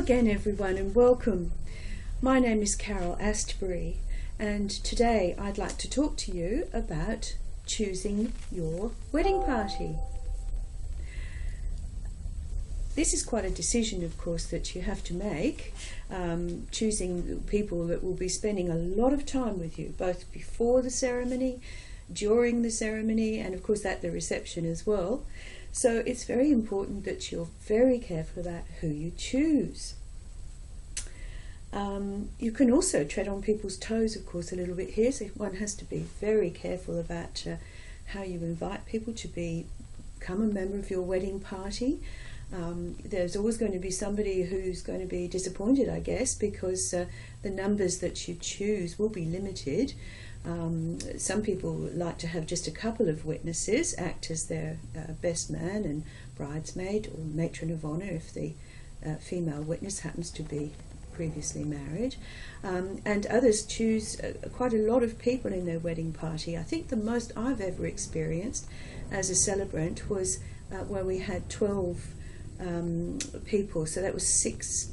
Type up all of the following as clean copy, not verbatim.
again everyone and welcome. My name is Carol Astbury and today I'd like to talk to you about choosing your wedding party. This is quite a decision, of course, that you have to make, choosing people that will be spending a lot of time with you, both before the ceremony, during the ceremony, and of course at the reception as well. So it's very important that you're very careful about who you choose. You can also tread on people's toes, of course, a little bit here, so one has to be very careful about how you invite people to become a member of your wedding party. There's always going to be somebody who's going to be disappointed, I guess, because the numbers that you choose will be limited. Some people like to have just a couple of witnesses act as their best man and bridesmaid or matron of honour if the female witness happens to be previously married, and others choose quite a lot of people in their wedding party. I think the most I've ever experienced as a celebrant was where we had 12 people, so that was 6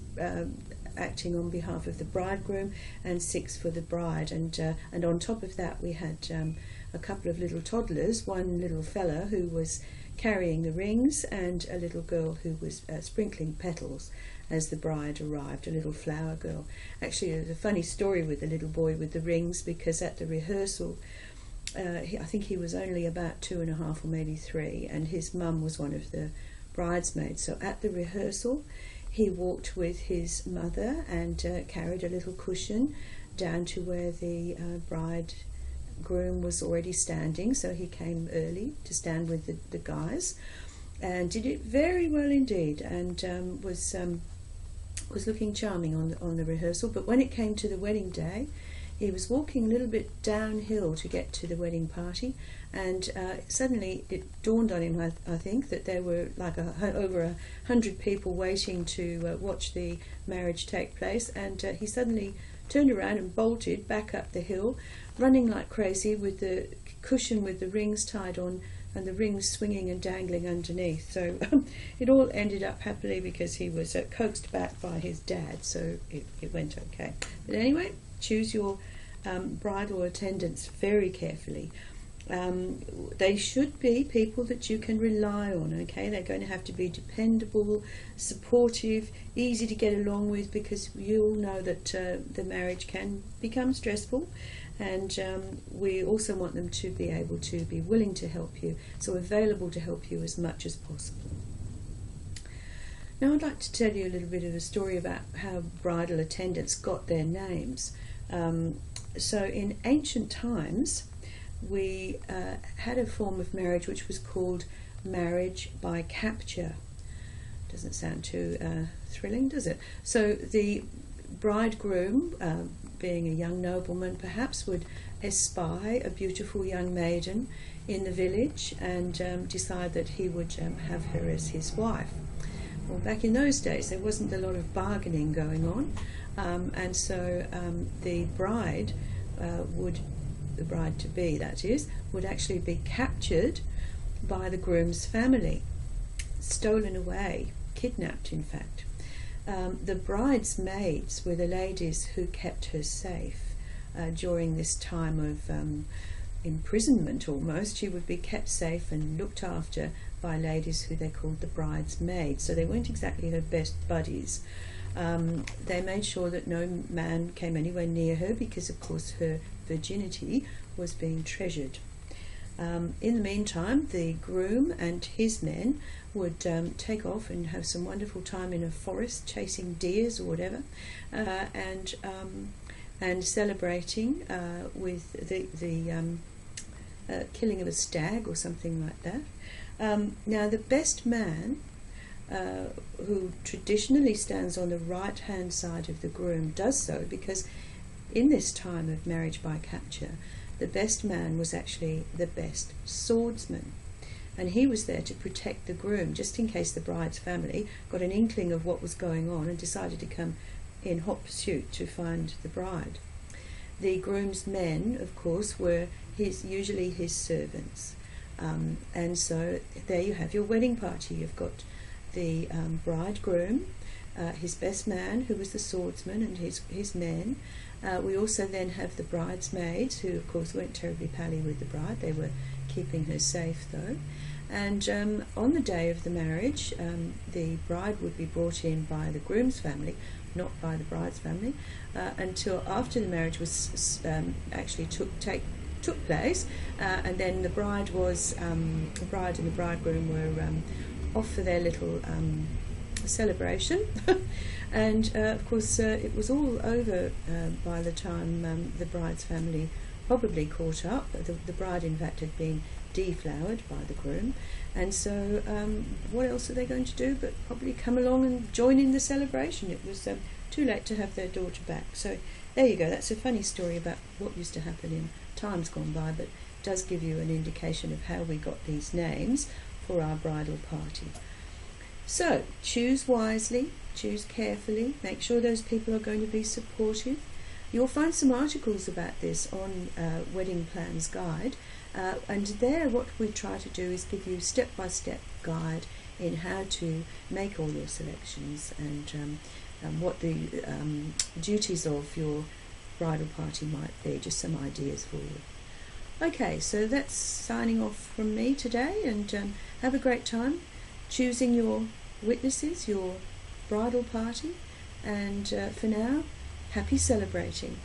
acting on behalf of the bridegroom and 6 for the bride, and on top of that we had a couple of little toddlers, one little fella who was carrying the rings and a little girl who was sprinkling petals as the bride arrived, a little flower girl. Actually, there's a funny story with the little boy with the rings, because at the rehearsal I think he was only about 2.5 or maybe 3, and his mum was one of the bridesmaids. So at the rehearsal he walked with his mother and carried a little cushion down to where the bridegroom was already standing, so he came early to stand with the guys and did it very well indeed, and was looking charming on the rehearsal. But when it came to the wedding day, he was walking a little bit downhill to get to the wedding party, and suddenly it dawned on him, I think, that there were like over 100 people waiting to watch the marriage take place, and he suddenly turned around and bolted back up the hill, running like crazy with the cushion with the rings tied on and the rings swinging and dangling underneath. So it all ended up happily because he was coaxed back by his dad, so it went okay. But anyway, choose your bridal attendants very carefully. They should be people that you can rely on, okay? They're going to have to be dependable, supportive, easy to get along with, because you all know that the marriage can become stressful, and we also want them to be able to be willing to help you, so available to help you as much as possible. Now I'd like to tell you a little bit of a story about how bridal attendants got their names. So in ancient times we had a form of marriage which was called marriage by capture. Doesn't sound too thrilling, does it? So the bridegroom, being a young nobleman perhaps, would espy a beautiful young maiden in the village and decide that he would have her as his wife. Well, back in those days there wasn't a lot of bargaining going on, and so the bride the bride-to-be, that is, would actually be captured by the groom's family, stolen away, kidnapped in fact. The bridesmaids were the ladies who kept her safe during this time of imprisonment almost. She would be kept safe and looked after by ladies who they called the bridesmaids, so they weren't exactly her best buddies. They made sure that no man came anywhere near her because of course her virginity was being treasured. In the meantime, the groom and his men would take off and have some wonderful time in a forest chasing deers or whatever, and celebrating with the killing of a stag or something like that. Now the best man, who traditionally stands on the right hand side of the groom, does so because in this time of marriage by capture the best man was actually the best swordsman, and he was there to protect the groom just in case the bride's family got an inkling of what was going on and decided to come in hot pursuit to find the bride. The groom's men, of course, were usually his servants, and so there you have your wedding party. You've got the bridegroom his best man, who was the swordsman, and his men. We also then have the bridesmaids, who of course weren't terribly pally with the bride. They were keeping her safe though. And on the day of the marriage, the bride would be brought in by the groom's family, not by the bride's family, until after the marriage was actually took place, and then the bride and the bridegroom were off for their little celebration. And of course it was all over by the time the bride's family probably caught up. The bride in fact had been deflowered by the groom, and so what else are they going to do but probably come along and join in the celebration. It was too late to have their daughter back. So there you go, that's a funny story about what used to happen in times gone by, but does give you an indication of how we got these names for our bridal party. So choose wisely, choose carefully, make sure those people are going to be supportive. You'll find some articles about this on Wedding Plans Guide, and there what we try to do is give you step-by-step guide in how to make all your selections, and what the duties of your bridal party might be, just some ideas for you. Okay, so that's signing off from me today, and have a great time choosing your witnesses, your bridal party, and for now, happy celebrating.